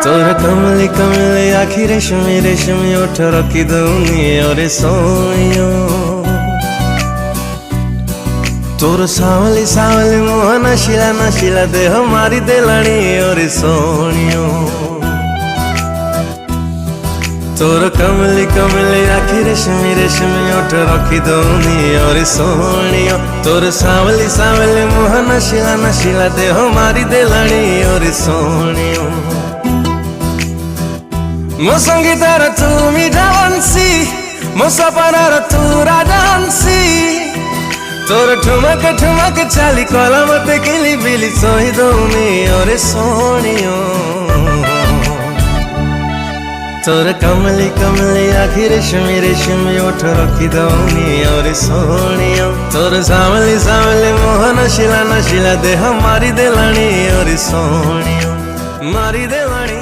तोर कमली कमली आखी रेशमी रेशमी ओठ रखी दूंगी और सोनियो। तोर सावली सावली मुँह नशीला नशीला देह मारी देलानी और सोनियो। तोर कमली कमली आखी रेशमी रेशमी ओठ रखी दूंगी और सोनियो। तोर सावली सावली मुँह नशीला नशीला देह मारी देलानी और सोनियो। मो संगीतार तू मीठा बंसी, मो सपनार तू राजहंसी। तोर ठुमक ठुमक चाली कला मते किली बिली सोही दौनी और सोनियो। तोर कमली कमली आखी रेशमी रेशमी ओठ रखी दौनी और सोनियो। तोर सावली सावली मुँह नशीला नशीला देह मारी देलानी और सोनियो, मारी देलानी।